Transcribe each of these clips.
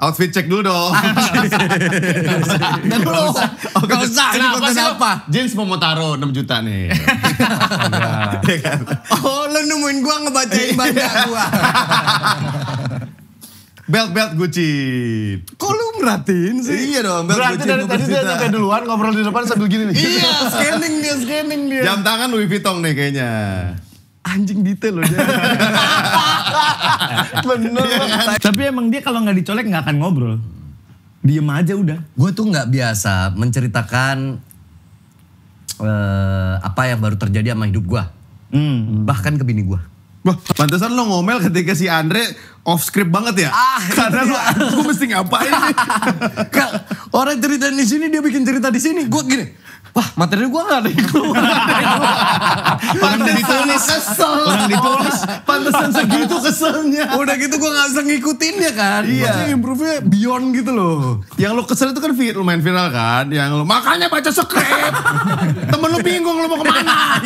Outfit cek dulu dong. Gak usah. Ini konten apa? Jeans Momotaro 6 juta nih. Oh, lo nemuin gua ngebacain banda gua. Belt Gucci. Kok lu merhatiin sih? Iya dong, belt Berarti Gucci. dari tadi dia nyampe duluan ngobrol di depan sambil gini nih. Iya, scanning dia. Jam tangan Louis Vuitton nih kayaknya. Anjing detail loh dia. Bener. Tapi emang dia kalau nggak dicolek nggak akan ngobrol. Diem aja udah. Gue tuh nggak biasa menceritakan apa yang baru terjadi sama hidup gue. Bahkan ke bini gue. Wah, pantesan lo ngomel ketika si Andre off script banget ya? Karena gue mesti ngapain nih? Orang cerita di sini dia bikin cerita di sini. Gue gini, wah materi gue nggak ada yang keluar. Orang ditulis. Orang ditulis. Pantesan segitu keselnya. Udah gitu gue nggak bisa ngikutin ya kan. Iya. Maksudnya improve-nya beyond gitu loh. Yang lo kesel itu kan lumayan viral kan? Yang lo makanya baca script. Temen lo bingung lo mau kemana?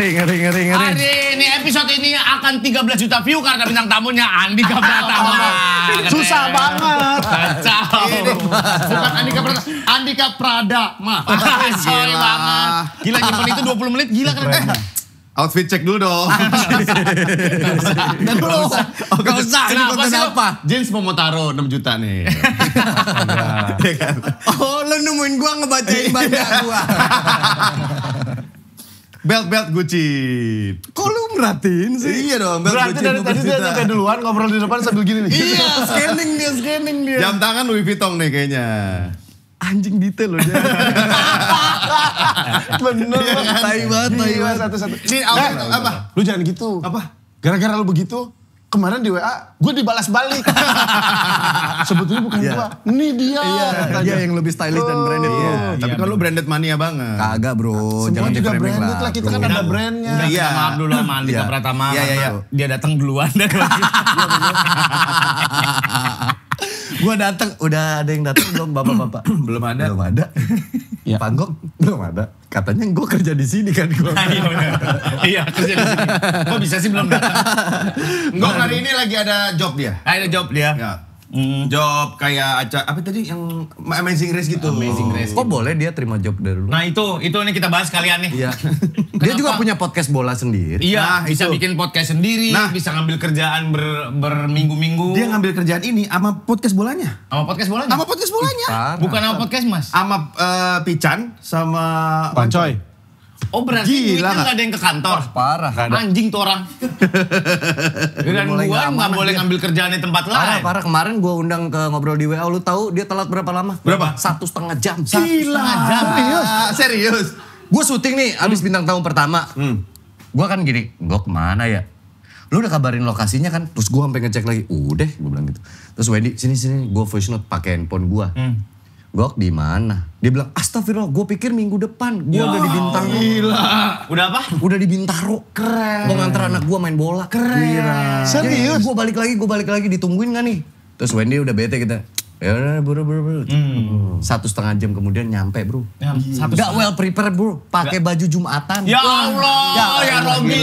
Ngeri. Hari ini episode ini akan 13 juta view karena bintang tamunya Andika Pratama. Susah banget. Kacau. Bukan Andika Pratama, Andika Pradama. Sorry banget. Gila nyimpen itu 20 menit gila keren. Outfit cek dulu dong. Gak usah. Ini konten apa? Jeans Momotaro 6 juta nih. Oh, lo nemuin gua ngebacain banda gua. Belt Gucci. Kok lu merhatiin sih? Iya dong, belt Berarti Gucci dari 15 tadi dia juta. nyampe duluan ngobrol di depan sambil gini nih. Iya, scanning dia. Jam tangan Louis Vuitton nih kayaknya. Anjing detail loh dia. Bener. Tai banget. Satu-satu. Ini apa? Lu jangan gitu. Apa? Gara-gara lu begitu, kemarin di WA, gue dibalas balik. Sebetulnya bukan Iya. gua. Ini dia. Dia yang lebih stylish dan branded. Iya, Bro. tapi kan lu branded mania banget. Kagak bro, Semua jangan juga di-framing branded lah, kita kan bro. ada brandnya. Udah Iya. kita maaf dulu sama Andika Iya. Pratama. Iya. karena Dia datang duluan dari Gua datang, udah ada yang datang belum bapak-bapak? Belum ada. Belum ada. Iya. Panggok belum ada. Katanya gue kerja di sini kan gua. Iya kerja di sini. Kok bisa sih belum datang? Enggak, hari ini lagi ada job dia. Ada job dia. Ya. Job kayak acara apa tadi yang Amazing Race gitu. Amazing Race. Kok boleh dia terima job dari lu? Nah itu nih kita bahas kalian nih. Iya. Dia juga punya podcast bola sendiri. Iya, Nah, bisa itu. bikin podcast sendiri, Nah. bisa ngambil kerjaan berminggu-minggu. Dia ngambil kerjaan ini sama podcast bolanya. sama podcast bolanya? Sama podcast bolanya. Parah. Bukan sama podcast mas? Sama Pican sama Pancoy. Oh berarti Gila duitnya nggak? nggak ada yang ke kantor? Parah. Anjing tuh orang. Dan mulai gua nggak nggak aman boleh dia. ngambil kerjaan di tempat lain. Parah. Kemarin gue undang ke ngobrol di WA, lu tahu dia telat berapa lama? Berapa? 1,5 jam. Gila. Serius. Gue syuting nih, abis bintang tamu pertama. Gue kan gini, gue kemana ya? Lu udah kabarin lokasinya kan? Terus gue sampai ngecek lagi, udah gue bilang gitu. Terus Wendy, sini, gue voice note pakai handphone gue. Gok di mana? Dia bilang, astagfirullah, gue pikir minggu depan. Gue udah di Bintaro. Gila. Udah apa? Udah di Bintaro. Keren. Mau nganter anak gue main bola. Keren. Serius? Gue balik lagi, ditungguin gak nih? Terus Wendy udah bete kita. Ya udah bro. 1,5 jam kemudian nyampe bro. Ya, Gak well prepared bro. Pakai baju Jumatan. Ya Allah, ya Robi.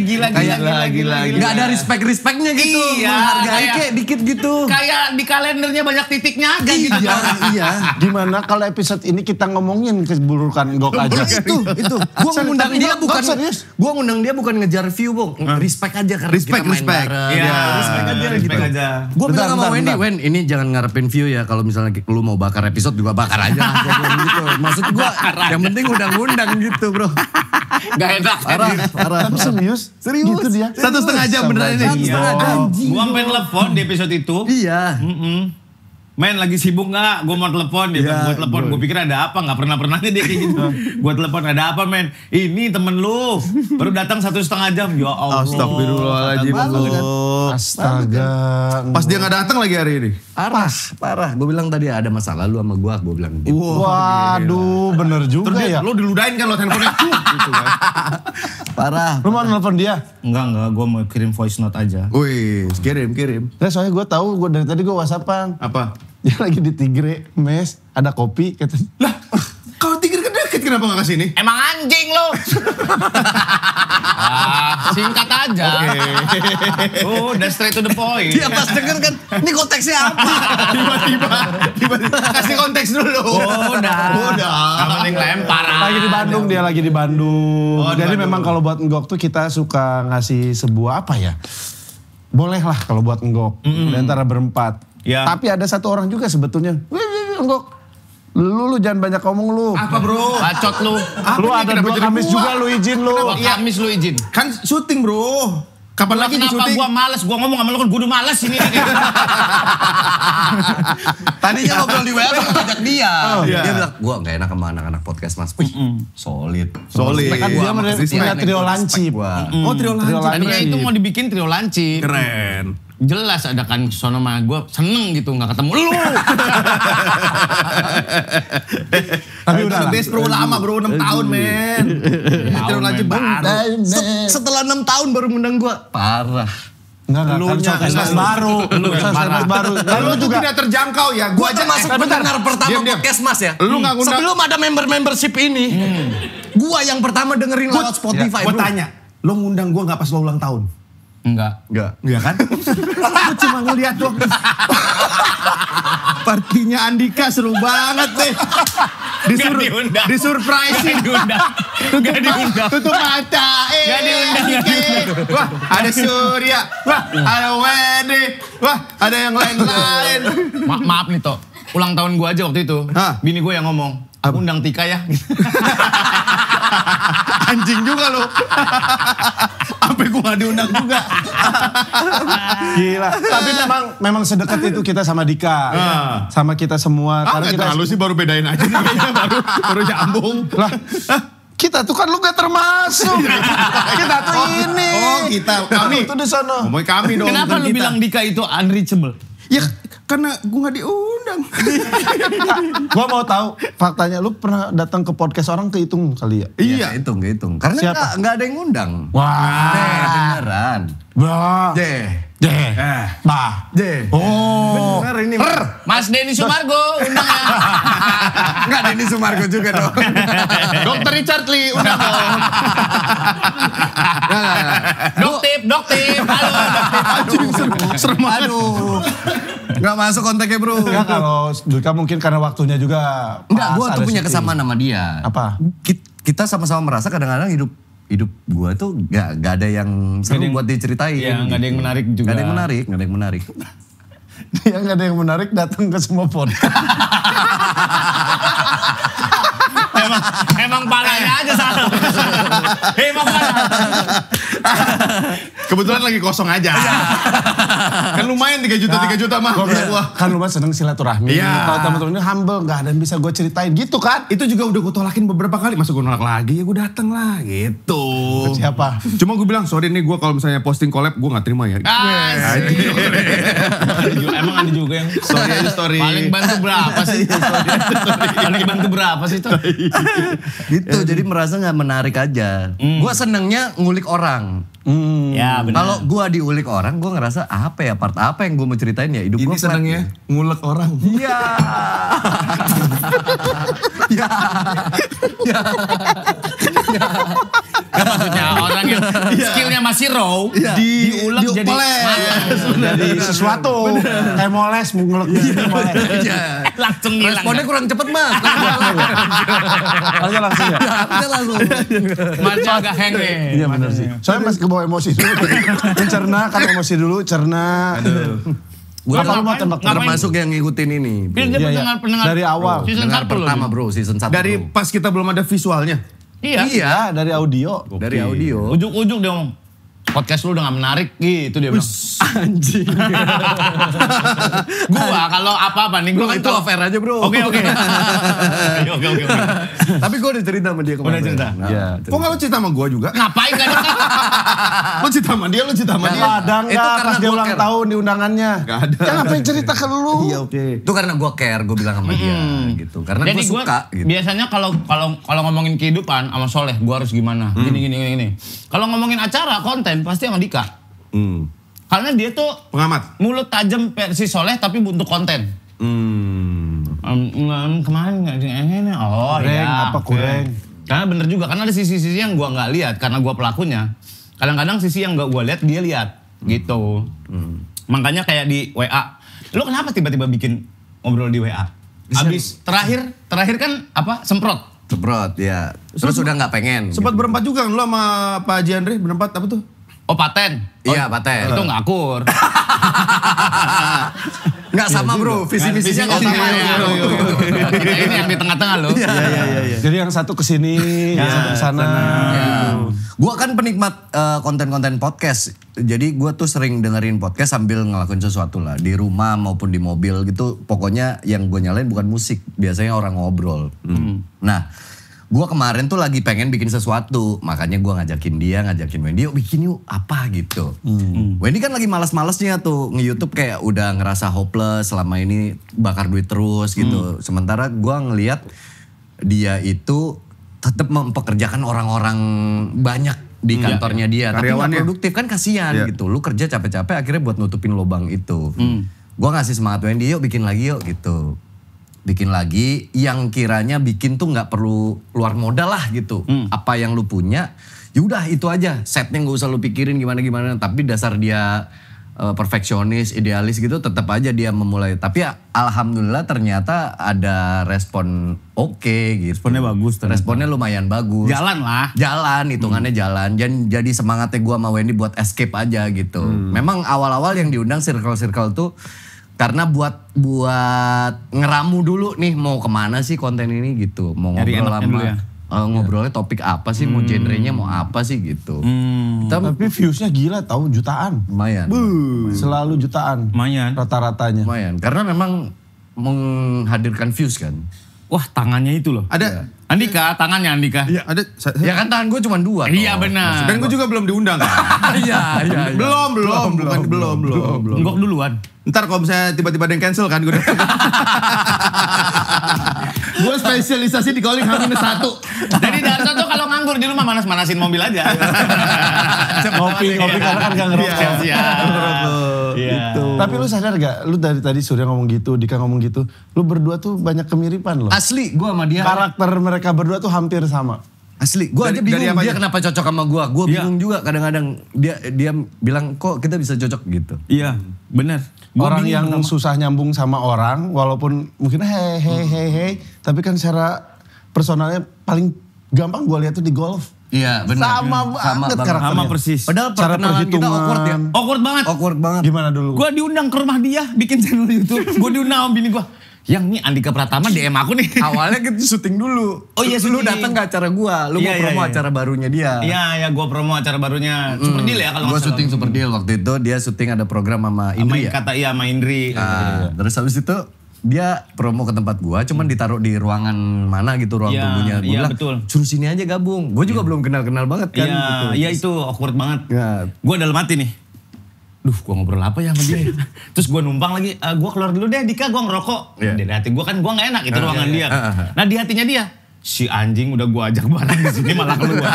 Gila. Gak ada respect-respectnya gitu. Iya, Menghargai kayak- kayak dikit gitu. Kayak di kalendernya banyak titiknya aja gitu. Iya. Gimana kalau episode ini kita ngomongin keburukan Gok aja? Itu. Gua ngundang Tapi dia Gok bukan serius? Gua ngundang dia bukan ngejar view, Bang. Respect aja karena Respect, kita main respect. bareng. Iya, respect aja gitu. respect aja. Gue bilang sama Bentar, Wendy, bentar. Wen, ini jangan ngarepin view ya. Kalau misalnya lu mau bakar episode juga bakar aja. Gua bilang gitu. Maksud gue, yang penting undang-undang gitu bro. Gak enak. Parah. Tapi serius? Serius. Gitu dia? 1,5 jam beneran ini. 1,5 jam. Gua sampai telepon di episode itu. Iya. Men lagi sibuk gak? Gue mau telepon. Dia bilang, gue telepon. Gue pikir ada apa? Gak pernah-pernahnya dia kayak gitu. Gue telepon, ada apa men? Ini temen lu. Baru datang 1,5 jam. Ya Allah. Astagfirullahaladzim. Astaga. Pas dia gak datang lagi hari ini. Parah. Gue bilang tadi ada masalah lu sama gue bilang gitu. Waduh, bener juga Terus ya. lu diludahin kan lo handphonenya. Gitu kan. Parah. Lu mau nelfon dia? Enggak. Gue mau kirim voice note aja. Wih, kirim. Ya soalnya gue tahu, dari tadi gue whatsappan. Apa? Dia lagi di Tigre, mes, ada kopi, katanya. Lah, kalau Tigre kan deket, kenapa gak kesini? Emang anjing lo. Singkat aja. Udah straight to the point. Dia pas denger kan, ini konteksnya apa? Tiba-tiba kasih konteks dulu. Udah. Gak penting lempar. Lagi di Bandung, dia lagi di Bandung. Oh, di Jadi Bandung. memang kalau buat nggok tuh kita suka ngasih sebuah apa ya? Boleh lah kalau buat nggok. Di antara berempat. Ya. Tapi ada satu orang juga sebetulnya. Wih, nggok. Lu jangan banyak ngomong lu. Apa bro? Bacot lu. Lu ada 2 Kamis juga lu izin lu. Dua Kamis lu izin. Kan syuting bro. Kapan lagi di Kenapa syuting? gua males? Gua ngomong sama lu kan gua udah males ini. Tadinya ngobrol di WA sama ajak dia. Iya. Dia bilang, gue gak enak sama anak-anak podcast mas. Wih, solid. Solid. Kan dia punya trio lancip. Oh trio Trio lanjut. Tadinya itu mau dibikin trio lancip. Keren. Jelas ada kan sono sama gue seneng gitu nggak ketemu lu. Tapi udah lah. Best bro lama bro 6 tahun men. Trio lanjut baru. Setelah 6 tahun baru ngundang gue. Parah. Enggak, kan showcase baru. Showcase baru. Lalu Lu tuh juga. tidak terjangkau ya. Gue Gua aja termasuk pendengar pertama Diam. podcast mas ya. Lu nggak ngundang. Sebelum ada membership ini. Gue yang pertama dengerin lewat Spotify. Gue bro. tanya, lo ngundang gue nggak pas lo ulang tahun? Enggak. Iya kan? Gue cuma ngeliat doang. Partinya Andika seru banget deh. Nggak diundang. Disurprisein. Nggak diundang. Tutup mata. Nggak diundang. Wah, ada Surya. Wah, ada Wendy. Wah, ada yang lain-lain. Maaf nih Tok. Ulang tahun gue aja waktu itu. Hah? Bini gue yang ngomong. Undang Tika ya. Anjing juga lo. Sampai gue gak diundang juga. Gila. Tapi memang sedekat itu kita sama Dika. Sama kita semua. Karena kita terlalu sih baru bedain aja nih kayaknya baru nyambung. Lah, kita tuh kan lu gak termasuk. Kita tuh ini. Oh, kita. Kami. Itu di sana. Ngomongin kami dong. Kenapa bukan lu kita. bilang Dika itu unreachable? Ya karena gue gak diundang. Gua mau tahu faktanya, lu pernah datang ke podcast orang kehitung kali ya? Iya. Hitung. Karena Siapa? nggak ada yang ngundang. Wah. Beneran. Bah. Deh. Bah. Oh. Bener ini. Mas Denny Sumargo undangnya. Enggak Denny Sumargo juga dong. Dokter Richard Lee undang dong. Dok tip. Halo Dok Anjing serem banget. Aduh. Nggak masuk kontaknya bro. Ya kalau Dika mungkin karena waktunya juga Enggak, pas gue tuh ada punya syuting. kesamaan sama dia. Apa? Kita sama-sama merasa kadang-kadang hidup gue tuh gak ada yang seru buat diceritain. Iya, nggak ada yang menarik juga. Gak ada yang menarik. Dia nggak ada yang menarik datang ke semua podcast. Emang palanya aja salah. Emang parah. Kebetulan lagi kosong aja. Kan lumayan 3 juta mah. Wah. Kan lumayan seneng silaturahmi. Iya. Kalau teman-teman ini humble, nggak ada yang bisa gue ceritain gitu kan? Itu juga udah gue tolakin beberapa kali. Masa gue nolak lagi ya gue dateng lah gitu. Siapa? Cuma gue bilang sorry nih gue kalau misalnya posting collab gue gak terima ya. Emang ada juga yang Story. paling bantu berapa sih? Paling bantu berapa sih tuh? Gitu, jadi merasa gak menarik aja. Gue senengnya ngulik orang. Ya benar. Kalau gue diulik orang, gue ngerasa apa ya, part apa yang gue mau ceritain ya hidup gue. Ini senengnya ngulek orang. Iya. Maksudnya orang yang skillnya masih raw, diulek jadi Diules. Jadi sesuatu. Kayak moles, ngelek gitu moles. langsung hilang. Responnya kurang cepet mas. Aja langsung ya? Harusnya langsung. Macam agak hang nih. Iya benar sih. Soalnya masih kebawa emosi dulu. Mencerna kan emosi dulu, cerna. Gue Apa lu mau tembak? termasuk yang ngikutin ini. Dia Iya. pendengar Dari awal. Season Dengar 1 loh. pertama bro, season 1 Dari bro. pas kita belum ada visualnya. Iya. Iya, dari audio. Dari audio. Ujuk-ujuk dia ngomong. podcast lu udah gak menarik gitu dia bilang. Anjing. Gua kalau apa-apa nih, Bro, gua kan itu off air aja bro. Oke. Oke. Tapi gue udah cerita sama dia kemarin. Udah cerita? Iya. Kok gak lu cerita sama gue juga? Ngapain kan? Lu cerita sama dia, lu cerita sama dia. Ada Itu nggak karena pas dia gua ulang care. tahun di undangannya? Gak ada. Ya ngapain cerita ke lu? Iya oke. Itu karena gue care, gue bilang sama dia gitu. Karena Jadi gue gua suka gitu. biasanya kalau ngomongin kehidupan sama Soleh, gua harus gimana? Gini. Kalau ngomongin acara, konten pasti sama Dika. Karena dia tuh Pengamat. mulut tajam versi Soleh tapi untuk konten. Kemarin nggak oh Kureng, iya. apa kureng? Karena bener juga, karena ada sisi-sisi yang gua nggak lihat karena gua pelakunya. Kadang-kadang sisi yang gua lihat dia lihat gitu. Makanya kayak di WA, lu kenapa tiba-tiba bikin ngobrol di WA? Abis terakhir kan apa semprot. Semprot ya. Terus udah nggak pengen. Sempat berempat juga kan lu sama Pak Haji Andre berempat apa tuh? Oh paten. Iya paten. Itu nggak akur. Nggak sama bro, visi misinya nggak sama. Ini yang di tengah-tengah loh. Jadi yang satu kesini, yang satu kesana. Gue kan penikmat konten-konten podcast. Jadi gue tuh sering dengerin podcast sambil ngelakuin sesuatu lah. Di rumah maupun di mobil gitu. Pokoknya yang gue nyalain bukan musik. Biasanya orang ngobrol. Nah gue kemarin tuh lagi pengen bikin sesuatu. Makanya gue ngajakin Wendy, yuk bikin yuk apa gitu. Wendy kan lagi malas-malesnya tuh nge-YouTube kayak udah ngerasa hopeless selama ini bakar duit terus gitu. Sementara gue ngeliat dia itu tetap mempekerjakan orang-orang banyak di kantornya dia. Tapi gak Karyawannya. produktif kan kasihan gitu. Lu kerja capek-capek akhirnya buat nutupin lubang itu. Gue ngasih semangat Wendy, yuk bikin lagi yuk gitu. Bikin lagi yang kiranya bikin tuh nggak perlu luar modal lah gitu. Apa yang lu punya, yaudah itu aja. Setnya nggak usah lu pikirin gimana-gimana. Tapi dasar dia perfeksionis, idealis gitu tetap aja dia memulai. Tapi ya, alhamdulillah ternyata ada respon oke gitu. Responnya bagus ternyata. Responnya lumayan bagus. Jalan lah. Jalan, hitungannya jalan. Jadi semangatnya gue sama Wendy buat escape aja gitu. Memang awal-awal yang diundang circle-circle tuh karena buat ngeramu dulu nih mau kemana sih konten ini gitu. Mau Nyari ngobrol enaknya lama. dulu ya? Ngobrolnya topik apa sih, mau genrenya mau apa sih gitu. Kita Tapi viewsnya gila tahu jutaan. lumayan. Selalu jutaan. Lumayan. Rata-ratanya. Lumayan. Karena memang menghadirkan views kan. Wah tangannya itu loh. Ada. Andika, tangannya Andika. Ada. Ya kan tangan gue cuma 2. Iya benar. Dan gue juga belum diundang kan? Iya. Belum. Nggok duluan. Ntar kalau misalnya tiba-tiba ada yang cancel kan gue gue spesialisasi di calling H-1. Jadi Darso tuh kalau nganggur di rumah manas-manasin mobil aja. Ngopi karena kan gak ngerokok. Iya. Tapi lu sadar gak? Lu dari tadi Surya ngomong gitu, Dika ngomong gitu. Lu berdua tuh banyak kemiripan loh. Asli gue sama dia. Karakter mereka berdua tuh hampir sama. Asli, gue aja Dari bingung apanya? dia kenapa cocok sama gue. Gue bingung juga kadang-kadang dia bilang kok kita bisa cocok gitu. Iya, benar. Orang yang susah nyambung sama orang, walaupun mungkin hey, tapi kan secara personalnya paling gampang gue lihat tuh di golf. Iya benar. Sama banget karakternya. Sama persis. Padahal Cara perkenalan kita perhitungan. awkward ya. Awkward banget. Awkward banget. Gimana dulu? Gue diundang ke rumah dia bikin channel YouTube. Gue diundang sama bini gue. Yang nih Andika Pratama DM aku nih. Awalnya kita syuting dulu. Oh iya, Lu syuting. datang ke acara gua, lu Iya, mau promo iya. acara barunya dia. Iya, gue promo acara barunya. Super Deal ya kalau Gua nggak salah. syuting Super Deal waktu itu, dia syuting ada program sama Sama Indri ya. kata iya sama Indri. Nah, terus habis itu dia promo ke tempat gua, cuman ditaruh di ruangan mana gitu, ruang Iya, tunggunya. Gua iya, bilang, betul. suruh sini aja gabung. Gua juga belum kenal-kenal banget kan. Iya, gitu. iya itu awkward banget. Ya. Gue dalam hati nih. Duh, gue ngobrol apa ya sama dia? Terus gue numpang lagi, gue keluar dulu deh Dika, gue ngerokok. Iya. Dari hati gue kan, gue gak enak itu ruangan dia. Nah di hatinya dia, si anjing udah gue ajak bareng di sini malah keluar.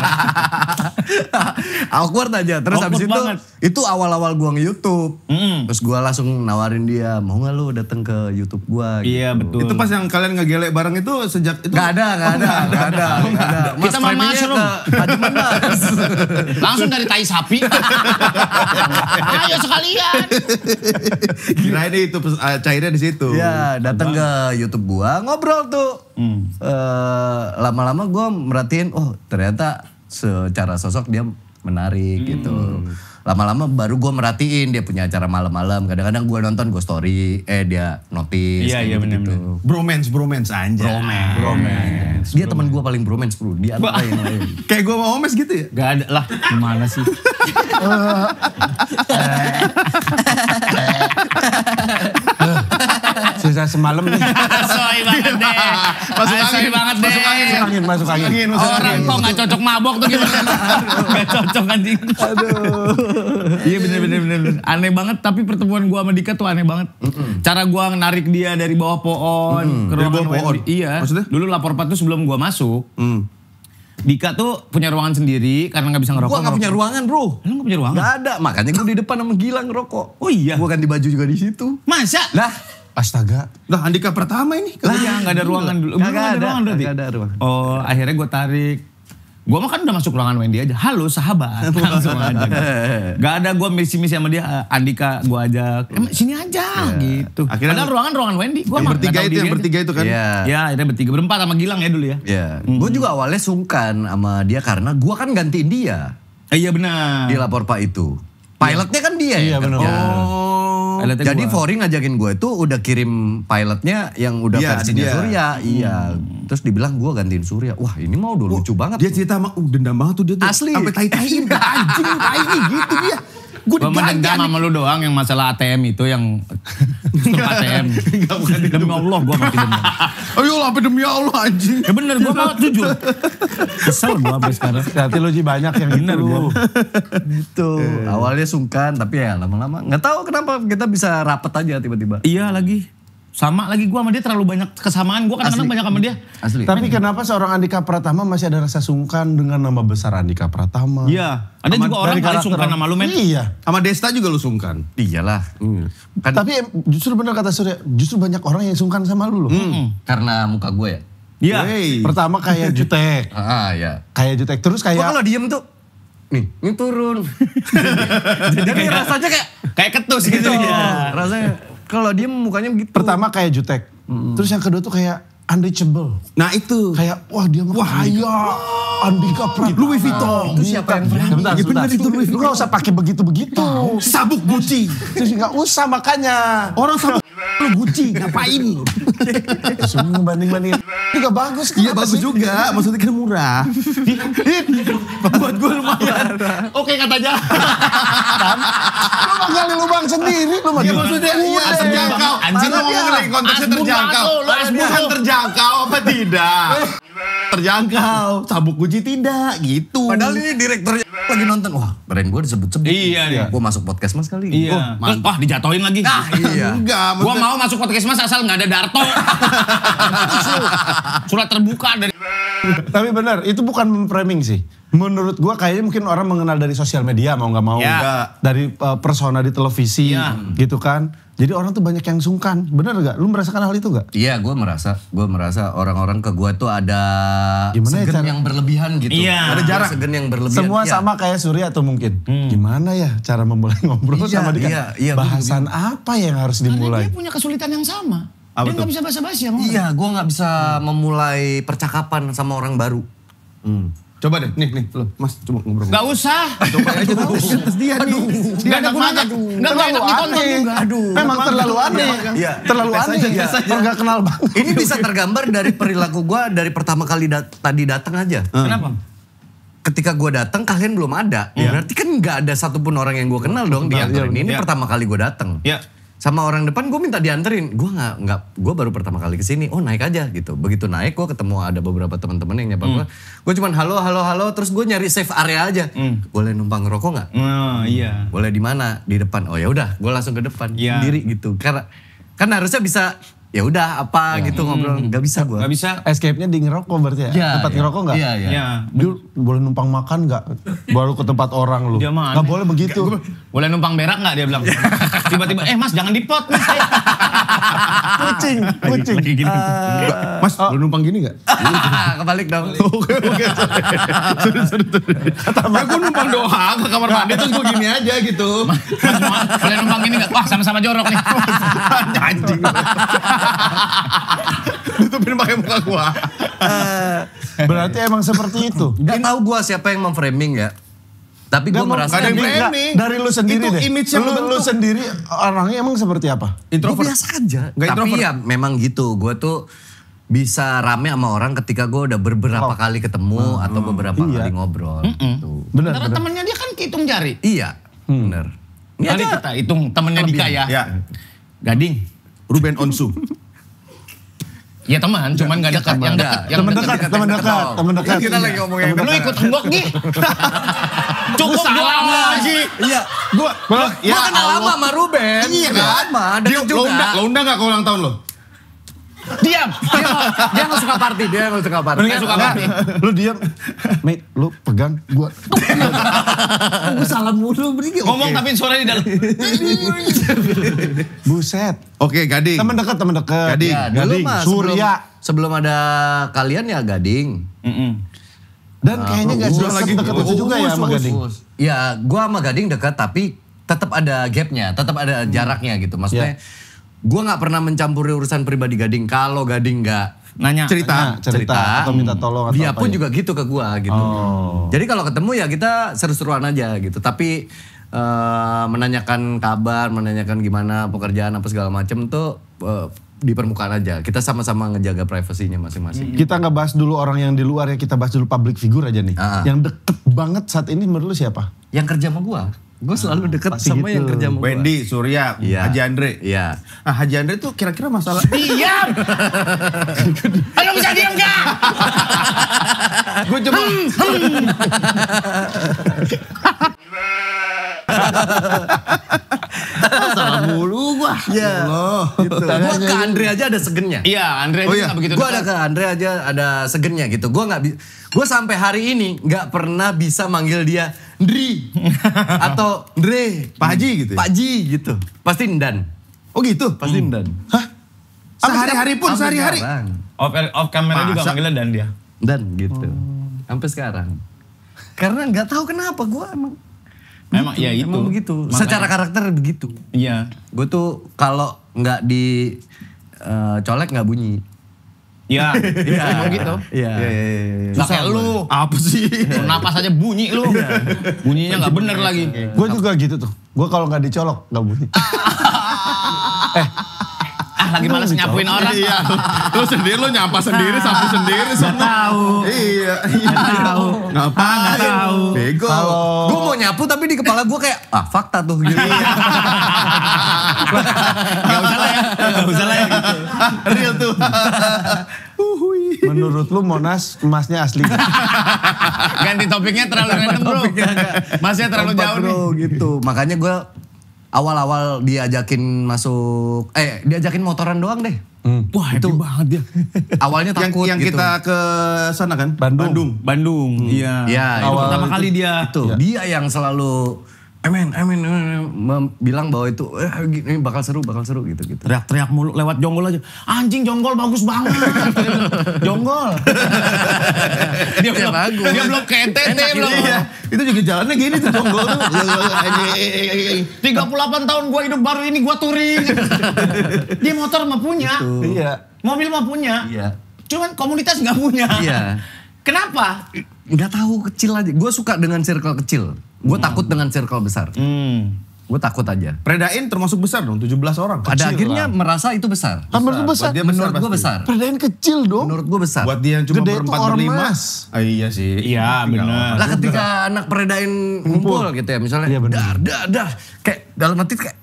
Awkward aja. Terus habis Awkward itu, banget. itu awal-awal gua nge-YouTube. Terus gua langsung nawarin dia, mau gak lu datang ke YouTube gua? Iya gitu. betul. Itu pas yang kalian ngegelek bareng itu sejak itu. Gak ada. Mas Kita mah framingnya mushroom. ke Hajiman Mas. Langsung dari tai sapi. Ayo sekalian. Kirain itu cairnya di situ. Iya, datang ke YouTube gua, ngobrol tuh. Lama-lama gua merhatiin, oh ternyata secara sosok dia menarik gitu. Lama-lama baru gue merhatiin dia punya acara malam-malam. Kadang-kadang gue nonton, gue story, dia notice. Iya, kayak bener. gitu. Bromance anjay. Bromance. Dia teman gue paling bromance bro. Dia ada yang lain. Kayak gue sama Omes gitu ya? Gak ada lah, gimana sih? Susah semalam nih. Soy banget deh. Soy banget deh. Masuk angin. Orang kok gak cocok mabok tuh gimana? Gak cocok anjing. Iya bener. Aneh banget, tapi pertemuan gua sama Dika tuh aneh banget. Cara gua narik dia dari bawah pohon ke Dari ruangan bawah pohon? Wendy. Iya. Maksudnya? Dulu lapor 4 tuh sebelum gua masuk. Dika tuh punya ruangan sendiri karena gak bisa ngerokok. Gue gak punya ruangan bro. Lu gak punya ruangan? Gak ada, makanya gue di depan sama Gilang ngerokok. Oh iya? Gue ganti baju juga di situ. Masa? Lah, Astaga. Nah Andika Pratama ini. Iya, gak ada ruangan dulu. Belum Kagak ada, ruangan berarti? kagak ada ruangan. Oh, akhirnya gue tarik. Gue mah kan udah masuk ruangan Wendy aja. Halo sahabat. Langsung aja. Gak ada gue misi-misi sama dia. Andika gue ajak. Sini aja gitu. Akhirnya Padahal ruangan Wendy. Gua Yang mah bertiga nggak tahu itu, yang diri bertiga itu kan? Iya. Ya akhirnya bertiga. Berempat sama Gilang ya dulu ya. Iya. Gue juga awalnya sungkan sama dia karena gue kan gantiin dia Iya benar. di lapor Pak itu. Pilotnya kan dia Iya, ya bener. kerja. Pilotnya Jadi gua. Fori ngajakin gue itu udah kirim pilotnya yang udah Iya, versinya dia. Surya. Iya. Terus dibilang gue gantiin Surya. Wah ini mau udah lucu banget. Dia cerita sama, dendam banget tuh dia tuh. Asli. Sampai tai-taiin ke anjing, tai gitu dia. Gue Gue mendendam sama lu doang yang masalah ATM itu yang stop ATM. Demi Allah gue masih dendam. Ayo lah, demi Allah anjing. Ya bener gue mau jujur. Kesel gue sampai sekarang. Hati lu Ji banyak yang Bener gitu. gue. Gitu. Awalnya sungkan tapi ya lama-lama nggak tahu kenapa kita bisa rapet aja tiba-tiba. Iya lagi. Sama lagi gue sama dia terlalu banyak kesamaan. Gue kadang-kadang Asli. banyak sama dia. Asli. Tapi kenapa seorang Andika Pratama masih ada rasa sungkan dengan nama besar Andika Pratama? Iya. Ada juga orang Dari paling karakter sungkan sama lu men. Iya. Sama Desta juga lu sungkan. Iyalah. Kan Tapi justru benar kata Surya, justru banyak orang yang sungkan sama lu loh. karena muka gue ya. Iya. Wey. Pertama kayak jutek, Ya. kayak jutek terus Gue kayak kalau diem tuh, ini turun. Jadi rasanya Kayak ketus gitu. Iya. Rasanya kalau diem mukanya begitu. pertama kayak jutek, terus yang kedua tuh kayak unreachable, Nah itu. kayak wah dia mah kaya, Andika Pratama, Louis Vuitton. Itu siapa yang berani? Bentar, Ya bener bentar. itu Louis Lu gak usah pakai begitu-begitu. Sabuk Gucci. Terus gak usah makanya. Orang sabuk lu Gucci, ngapain lu? Semua banding-bandingin. Ini gak bagus kan? Iya bagus juga, maksudnya kan murah. Buat gue lumayan. Oke katanya. Lu mah gali lubang sendiri. Lu mah Iya gitu. maksudnya iya Udah. terjangkau. Anjing, Lu ngomong lagi konteksnya Asbun terjangkau. banget lu, asbun Bukan lu. terjangkau apa tidak? Terjangkau, sabuk Gucci tidak gitu. Padahal ini direkturnya lagi nonton. Wah brand gue disebut-sebut. Iya. Gue masuk podcast mas kali. Iya. Terus, wah dijatoin lagi. Iya. Enggak, Gua maksudnya- mau masuk podcast mas asal nggak ada Darto. Surat terbuka dari. Tapi benar, itu bukan framing sih. Menurut gua kayaknya mungkin orang mengenal dari sosial media mau nggak mau. Ya. Dari persona di televisi Ya. gitu kan. Jadi orang tuh banyak yang sungkan. Bener gak? Lu merasakan hal itu gak? Iya gue merasa orang-orang ke gue tuh ada Gimana ya segen cara- yang berlebihan gitu. Iya. Ada jarak. Segen yang berlebihan. Semua Iya. sama kayak Surya tuh mungkin. Gimana ya cara memulai ngobrol Iya, sama dia? iya, gua Bahasan apa yang harus Karena dimulai? dia punya kesulitan yang sama. Apa Dia tuh? nggak bisa basa-basi sama orang. Iya gue gak bisa memulai percakapan sama orang baru. Coba deh, nih, lu, Mas, coba ngobrol. Gak usah. Coba aja tuh. Terus dia nih. Gak ada gunanya. Gak enak ditonton juga. Memang terlalu aneh. Iya. Terlalu Tes aneh. aja, tes aja. Orang gak kenal banget. Ini bisa tergambar dari perilaku gue dari pertama kali tadi datang aja. Kenapa? Ketika gue datang kalian belum ada. Berarti kan gak ada satupun orang yang gue kenal dong di kantor ini. Ini Iya. pertama kali gue datang. Ya. Sama orang depan gue minta dianterin. Gue gue baru pertama kali kesini. Oh naik aja gitu. Begitu naik gue ketemu ada beberapa teman-teman yang nyapa gue. Gue cuman halo. Terus gue nyari safe area aja. Boleh numpang ngerokok nggak? Oh iya. Boleh di mana? Di depan. Oh ya udah, gue langsung ke depan Iya. sendiri gitu. Karena kan harusnya bisa ya udah apa gitu ngobrol. Gak bisa gue. Gak bisa. Escape-nya di ngerokok berarti ya? Iya, Tempat iya. ngerokok gak? Iya. Ya. Dulu boleh numpang makan gak? Baru ke tempat orang lu. Dia mah Gak aneh. boleh begitu. Boleh numpang berak gak dia bilang. Tiba-tiba, mas jangan dipot. Mas. Kucing. Lagi gini. Mas, lu numpang gini gak? Kebalik dong. Oke. Ya gue numpang doang ke kamar mandi terus gue gini aja gitu. Mas, boleh numpang gini gak? Wah sama-sama jorok nih. Anjing. Tutupin pakai muka gua. Berarti emang seperti itu. Gak tahu gue siapa yang memframing ya. Tapi gue merasa ada yang Enggak, framing. dari lu sendiri Itu deh. image yang lu lu bentuk. sendiri orangnya emang seperti apa? gue Introvert. biasa aja. Nggak Tapi introvert. ya memang gitu. Gue tuh bisa rame sama orang ketika gue udah beberapa kali ketemu atau beberapa Iya. kali ngobrol. Gitu. Benar, Karena benar. temennya dia kan hitung jari. Iya, bener. Ini Mari aja kita hitung temennya Dika ya. Ya. Gading. Ruben Onsu. Ya teman, cuman gak dekat. Yang dekat. Yang Temen dekat. dekat, temen dekat, temen dekat. Kita lagi ngomongin Lu ikut enggok nih. Cukup gua lagi. Iya. Gua Ya gua kenal lama sama Ruben. Iya kan? Lama, Dia deket juga. lo undang gak ke ulang tahun lo? Diam. Dia gak suka party, dia gak suka party. Nggak suka party. Lu diam, mate, lu pegang, gua salam mulu, beri. Ngomong tapi suara di dalam. Buset. Oke, Gading. Temen dekat, temen dekat. Gading. Ya, dulu Gading, mah Surya. sebelum ada kalian ya Gading. Dan kayaknya gak Uus lagi. deket itu juga ya sama Gading. Ya, gua sama Gading dekat tapi tetap ada gapnya, tetap ada jaraknya gitu. Maksudnya, gua nggak pernah mencampuri urusan pribadi Gading. Kalau Gading nggak Nanya. Cerita atau minta tolong atau dia apa pun ya? juga gitu ke gua gitu. Jadi kalau ketemu ya kita seru-seruan aja gitu. Tapi menanyakan kabar, menanyakan gimana pekerjaan apa segala macam tuh di permukaan aja. Kita sama-sama ngejaga privasinya masing-masing. Kita nggak bahas dulu orang yang di luar ya, kita bahas dulu public figure aja nih. Yang deket banget saat ini menurut lu siapa? Yang kerja sama gua. Gua selalu deket pasti sama gitu. yang kerja sama gua. Wendy, Surya, Iya. Haji Andre. Iya. Ah, Haji Andre tuh kira-kira masalah. Diam. Ayo bisa diam gak? Gue coba. Salah mulu gua. Iya. Gitu. Gua ke Andre aja ada segennya. Iya, Andre Oh itu iya. nggak begitu Gue ada dekat. ke Andre aja ada segennya gitu. Gue sampai hari ini nggak pernah bisa manggil dia Ndri atau Ndre, Pak Haji gitu ya? Pak Ji gitu. Pasti Ndan. Oh gitu? Pasti Ndan. Hah? Sehari-hari pun, Sampai sehari-hari. sekarang. Off camera juga Masa? manggilnya dan dia. Ndan gitu. Sampai sekarang. Karena nggak tahu kenapa gue emang. Memang ya itu. Emang begitu. Makanya- Secara karakter begitu. Iya. Gue tuh kalau nggak di colek nggak bunyi. Iya. Iya. Emang gitu. Iya. Gak kayak lu. Apa sih? Lu napas aja bunyi lu. Bunyinya gak bener lagi. Gue juga gitu tuh. Gue kalau nggak dicolok nggak bunyi. Lagi males nyapuin orang. Iya. Lu sendiri lu nyampa sendiri, sapu sendiri. Gak tahu. Iya. Gak tahu. Ngapain? Nggak tahu. Bego. Gue mau nyapu tapi di kepala gue kayak fakta tuh gitu. Gak usah lah ya. Gak usah lah ya. Real tuh. Menurut lu Monas emasnya asli? Ganti topiknya terlalu random bro. Masnya terlalu Kompak, jauh nih. bro, gitu. Makanya gue awal-awal diajakin masuk, diajakin motoran doang deh. Wah itu banget dia. Awalnya takut Yang gitu. kita ke sana kan? Bandung. Bandung. Iya. Iya, Itu awal pertama itu- kali dia. Itu dia yang selalu bilang bahwa itu ini bakal seru gitu. Teriak-teriak mulu lewat jonggol aja. Anjing jonggol bagus banget. Jonggol. Dia belum bagus. Dia belum ke NTT belum. Iya. Itu juga jalannya gini tuh jonggol tuh. 38 tahun gua hidup baru ini gua touring. Dia motor mah punya. Iya. Mobil mah punya. Iya. Cuman komunitas nggak punya. Iya. Kenapa? Nggak tahu, kecil aja. Gue suka dengan circle kecil. Gue takut dengan circle besar. Gue takut aja. Predain termasuk besar dong, 17 orang. Pada akhirnya merasa itu besar. Kan menurut lu besar. Buat dia Menurut gue pasti. besar. Perdain kecil dong. Menurut gue besar. Buat dia yang cuma Gede tuh berempat berlima. ormas. Ah, iya sih. Iya, Tapi nggak bener. apa-apa. Lah ketika anak peredain ngumpul gitu ya misalnya. Iya, benar. Dar. Kayak dalam hati kayak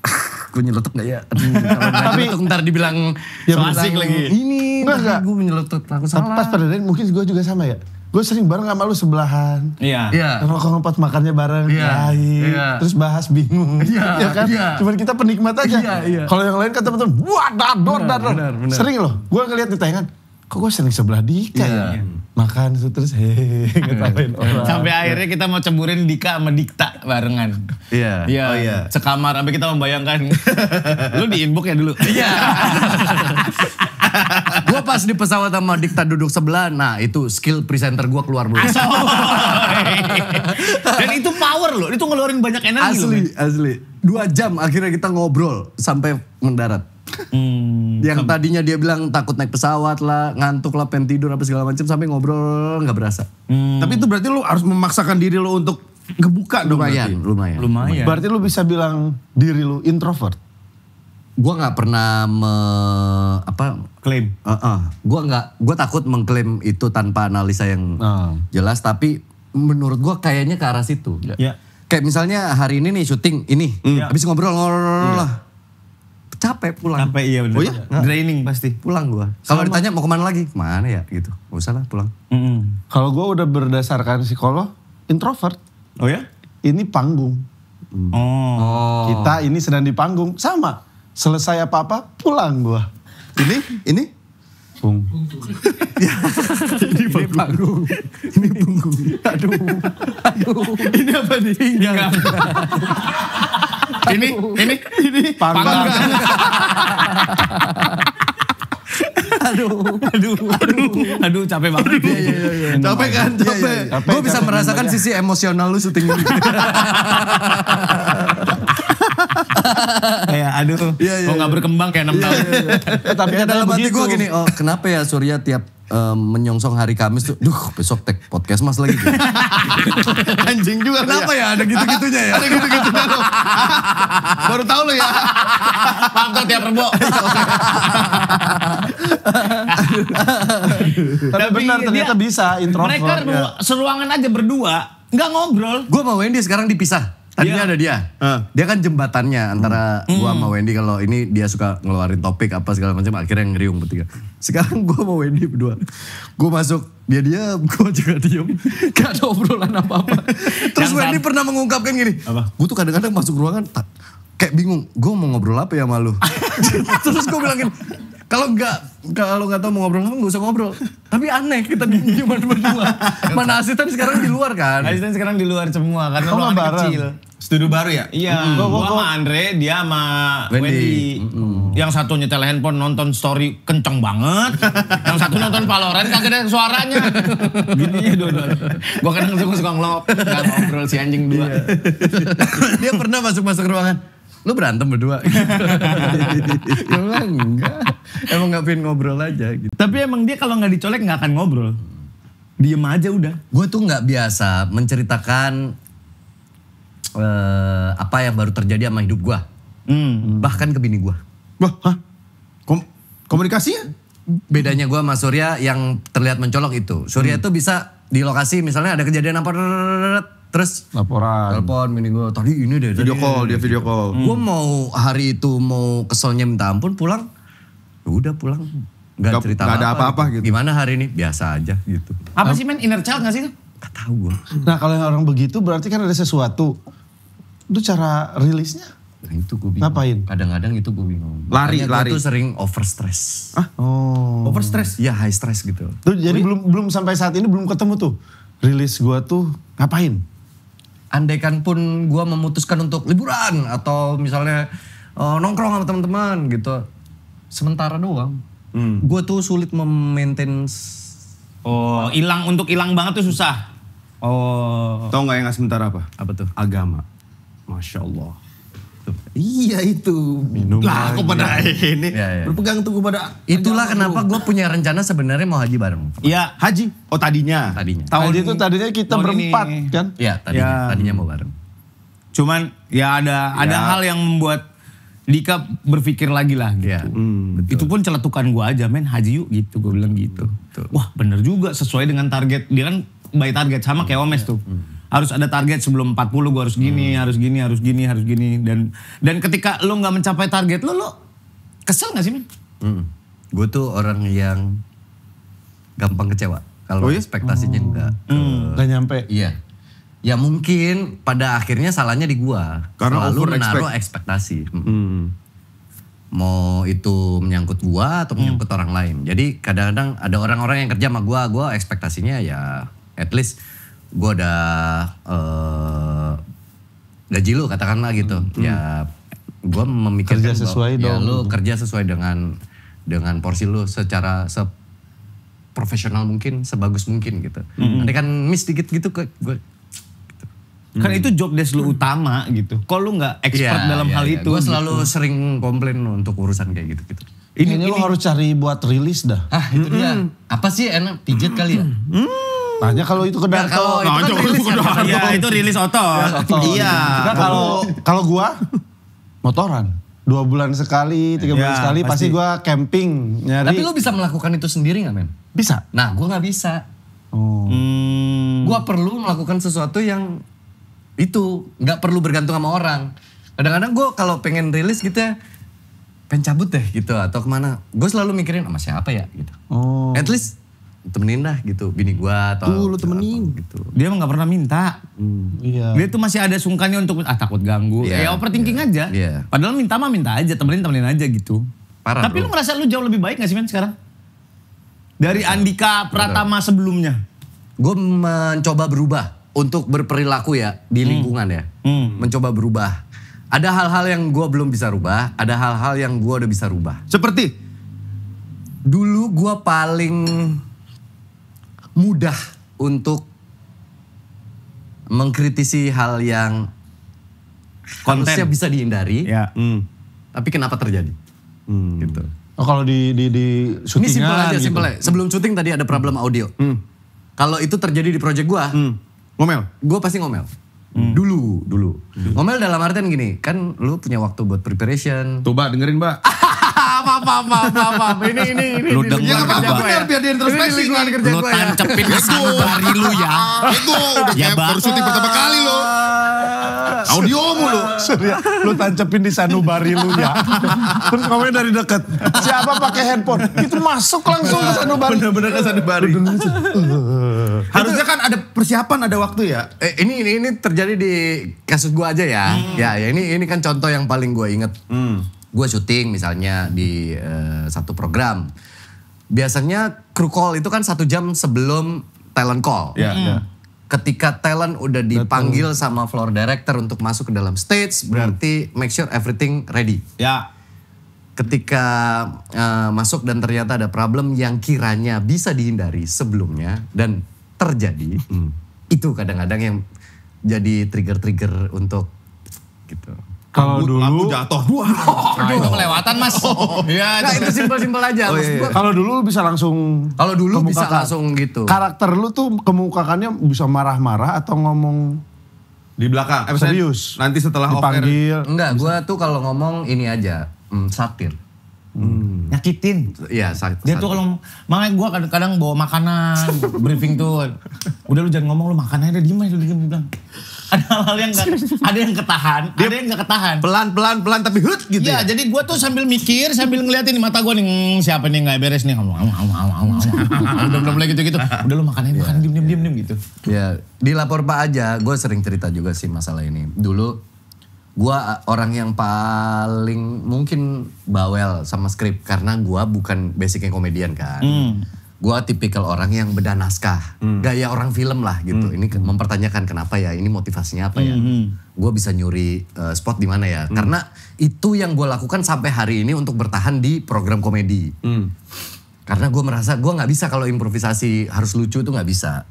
gue nyelotok gak ya? Aduh, kalau nggak nyelotok ntar dibilang Ya, so asik bilang, lagi. Ini Enggak. gue menyelotok aku Tapi salah. pas perdain mungkin gue juga sama ya. Gue sering bareng sama lu sebelahan. Iya. Iya. Nongkrong pas makannya bareng, Iya, baik. iya. Terus bahas bingung. Iya, ya kan? iya. Cuman kita penikmat aja. Iya. Kalau yang lain kata teman-teman, wah dador. benar. Sering loh, gue ngeliat di tayangan, kok gue sering sebelah Dika Iya. ya? Makan terus hehehe ngetawain orang. Sampai akhirnya kita mau ceburin Dika sama Dikta barengan. Iya. Iya. Oh, iya. Sekamar sampai kita membayangkan. Lu di inbox ya dulu. Iya. Gue pas di pesawat sama Dikta duduk sebelah, nah itu skill presenter gue keluar dulu. Dan itu power loh, itu ngeluarin banyak energi loh. men. Asli. 2 jam akhirnya kita ngobrol sampai mendarat. Yang tadinya dia bilang takut naik pesawat lah, ngantuk lah, pengen tidur apa segala macam sampai ngobrol nggak berasa. Tapi itu berarti lu harus memaksakan diri lu untuk Kebuka dong berarti. Lumayan. Berarti lu bisa bilang diri lu introvert. Gue nggak pernah Klaim. gue takut mengklaim itu tanpa analisa yang jelas, tapi menurut gue kayaknya ke arah situ. Ya. Kayak misalnya hari ini nih syuting ini, habis ngobrol lah, capek pulang. Capek iya bener. Oh iya? Draining pasti. Pulang gue. Kalau ditanya mau kemana lagi, mana ya gitu, gak usah lah pulang. Kalau gue udah berdasarkan psikolog, introvert. Oh ya? Ini panggung. Oh. Kita ini sedang di panggung. Sama. Selesai apa-apa, pulang gue. Ini? Bung. Ini panggung. Ini punggung. Aduh. Ini apa nih? Ini Panggang. Aduh, capek banget. Capek kan? Capek. Gue bisa merasakan sisi emosional lu syuting ini. Kayak aduh, kok nggak berkembang kayak 6 tahun. Tapi Ya, dalam hati begitu. gue gini, oh kenapa ya Surya tiap menyongsong hari Kamis tuh, besok tag podcast mas lagi. Anjing juga. Kenapa ya ada gitu-gitunya ya? Ada gitu-gitunya lo. Baru tahu lo ya. Pantau tiap Rebo. Tapi benar ternyata bisa introvert. Mereka seruangan aja berdua, nggak ngobrol. Gue sama Wendy sekarang dipisah. Tadinya ada dia. Dia kan jembatannya antara gue sama Wendy. Kalau ini dia suka ngeluarin topik apa segala macam. Akhirnya ngeriung bertiga. Sekarang gue sama Wendy berdua. Gue masuk, dia diam, gue juga diam. Gak ada obrolan apa-apa. Terus Wendy pernah mengungkapkan gini. Gue tuh kadang-kadang masuk ruangan kayak bingung. Gue mau ngobrol apa ya sama lu? Terus gue bilangin, kalau nggak tahu mau ngobrol apa, nggak usah ngobrol. Tapi aneh kita cuma berdua. Mana asisten sekarang di luar kan? Asisten sekarang di luar semua karena lo anak bareng? kecil. Studio baru ya? Iya, gua sama Andre, dia sama Wendy. Yang satu nyetel handphone nonton story kenceng banget. Yang satu nonton Valorant kagak ada suaranya. Gini ya dua-dua. Gua kadang suka ngelop, gak ngobrol si anjing dua. Dia pernah masuk ruangan. Lu berantem berdua? Gue bilang enggak. Emang gak pengen ngobrol aja gitu. Tapi emang dia kalau nggak dicolek nggak akan ngobrol. Diem aja udah. Gue tuh gak biasa menceritakan apa yang baru terjadi sama hidup gue. Bahkan ke bini gue. Wah, hah? Komunikasinya? Bedanya gue sama Surya yang terlihat mencolok itu. Surya itu bisa di lokasi misalnya ada kejadian apa, terus Laporan. telepon bini gue, tadi ini deh. Video call, dia video call. Gue mau hari itu mau keselnya minta ampun pulang. Udah pulang. Gak cerita gak ada apa-apa gitu. Gimana hari ini? Biasa aja gitu. Apa sih men, inner child gak sih itu? Gak tau gue. Nah kalau yang orang begitu berarti kan ada sesuatu. Itu cara rilisnya? Nah itu gue bingung. Ngapain? Kadang-kadang itu gue bingung. Lari. Gue tuh sering over stress. Oh. Over stress? Ya high stress gitu. Tuh, jadi belum sampai saat ini belum ketemu tuh. Rilis gua tuh ngapain? Andaikan pun gue memutuskan untuk liburan atau misalnya nongkrong sama teman-teman gitu. Sementara doang. Gue tuh sulit memaintain. Oh, untuk hilang banget tuh susah. Oh. Tahu nggak yang nggak sebentar apa? Apa tuh? Agama. Masya Allah. Tuh. Iya itu. Minum Lah, aku pada ini Ya. berpegang teguh pada. Itulah kenapa gue punya rencana sebenarnya mau haji bareng. Iya. Haji. Oh tadinya. Tahun itu tadinya kita tahun berempat ini. kan? Iya tadinya mau bareng. Cuman ya ada hal yang membuat Dika berpikir lagi lah gitu. Iya. Itu pun celetukan gua aja, men haji yuk gitu, gue bilang gitu. Wah bener juga, sesuai dengan target. Dia kan by target, sama kayak Omes tuh. Harus ada target sebelum 40 gua harus gini, harus gini. Dan ketika lu gak mencapai target lu kesel gak sih men? Gue tuh orang yang gampang kecewa. Kalau ekspektasinya Gak nyampe. Iya. Ya mungkin pada akhirnya salahnya di gua. Karena selalu over menaruh ekspektasi. Mau itu menyangkut gua atau menyangkut orang lain. Jadi kadang-kadang ada orang-orang yang kerja sama gua ekspektasinya ya at least gua udah gaji lu katakanlah gitu. Ya gua memikirkan Kerja sesuai ya dong. lu kerja sesuai dengan porsi lu secara profesional mungkin, sebagus mungkin gitu. Nanti kan miss dikit gitu gue. Kan itu job desk lu utama gitu. Kok lu gak expert dalam hal itu? Gue selalu gitu. sering komplain untuk urusan kayak gitu. Ini lo harus cari buat rilis dah. Ah itu dia. Apa sih enak? Pijet kali ya? Tanya kalau itu ke Nggak, Darto. kalau itu kan Nah, rilis kan. Iya, itu rilis otot. Iya. Nah, kalau gua motoran 2 bulan sekali, 3 bulan Ya, sekali pasti pasti. gua camping nyari. Tapi lu bisa melakukan itu sendiri gak men? bisa. Nah gue gak bisa. Oh. Gue perlu melakukan sesuatu yang itu gak perlu bergantung sama orang. Kadang-kadang gue kalau pengen rilis gitu ya, pengen cabut deh gitu atau kemana. Gue selalu mikirin sama siapa ya gitu. Oh. At least temenin dah gitu bini gue atau Lu temenin. apa gitu. Dia emang gak pernah minta. Iya. Dia tuh masih ada sungkannya untuk takut ganggu. Iya, Ya overthinking aja. iya. Padahal minta mah minta aja, temenin aja gitu. Parah, Tapi bro. lu ngerasa lu jauh lebih baik gak sih men sekarang? Dari Andika Pratama sebelumnya. Gue mencoba berubah untuk berperilaku ya di lingkungan ya. Mencoba berubah. Ada hal-hal yang gue belum bisa rubah, ada hal-hal yang gue udah bisa rubah. Seperti Dulu gue paling mudah untuk mengkritisi hal yang Konten. harusnya bisa dihindari, Ya. tapi kenapa terjadi? Gitu. Oh, kalau di Ini syutingan simpel aja, gitu. simpel aja. Sebelum syuting tadi ada problem audio. Kalau itu terjadi di project gue, ngomel. gue pasti ngomel. Dulu. Ngomel dalam artian gini, kan lu punya waktu buat preparation. Coba dengerin, Mbak. Maaf. Ini. Lu di denger lingkungan apa, kerja gua bener, biar dia introspeksi. Ini di lingkungan kerja Lu gua ya. tancepin di sanubari lu ya. Itu udah Ya, kayak Bang. baru syuting pertama kali lo. Audio mulu. Surya, lu tancepin di sanubari lu ya. Terus ngomongnya dari deket. Siapa pakai handphone? Itu masuk langsung ke sanubari. Bener-bener ke sanubari. Harusnya kan ada persiapan, ada waktu ya. Ini terjadi di kasus gua aja ya. Ya ini kan contoh yang paling gua inget. Gua syuting misalnya di satu program. Biasanya crew call itu kan 1 jam sebelum talent call. Iya. Ketika talent udah dipanggil sama floor director untuk masuk ke dalam stage, berarti make sure everything ready. Ya. Ketika masuk dan ternyata ada problem yang kiranya bisa dihindari sebelumnya dan terjadi, itu kadang-kadang yang jadi trigger-trigger untuk gitu. Kalau Lampu dulu, jatuh. Aduh, itu kelewatan mas. Iya. Nah itu simpel-simpel aja. Maksud gua, kalau dulu lu bisa langsung. kalau dulu bisa kemukakan. langsung gitu. Karakter lu tuh kemukakannya bisa marah-marah atau ngomong Di belakang. Misalnya serius. Nanti setelah off air. dipanggil. Enggak, gua tuh kalau ngomong ini aja, satir. Nyakitin. Iya, Dia tuh kalau, makanya gue kadang-kadang bawa makanan, briefing tuh. Udah lu jangan ngomong, lu makannya diem aja, dia bilang. Ada hal-hal yang gak, ada yang ketahan, ada yang gak ketahan. Pelan tapi hut gitu Iya, ya. jadi gue tuh sambil mikir, sambil ngeliatin di mata gue nih, siapa nih nggak beres nih, udah mulai gitu-gitu. Udah lu makan diem gitu. Ya, di Lapor Pak aja, gue sering cerita juga sih masalah ini. Dulu, gue orang yang paling mungkin bawel sama skrip. Karena gue bukan basicnya komedian kan. Gue tipikal orang yang beda naskah. Gaya orang film lah gitu. Ini mempertanyakan kenapa ya, ini motivasinya apa ya. Gue bisa nyuri spot di mana ya. Karena itu yang gue lakukan sampai hari ini untuk bertahan di program komedi. Karena gue merasa gue gak bisa kalau improvisasi harus lucu itu gak bisa.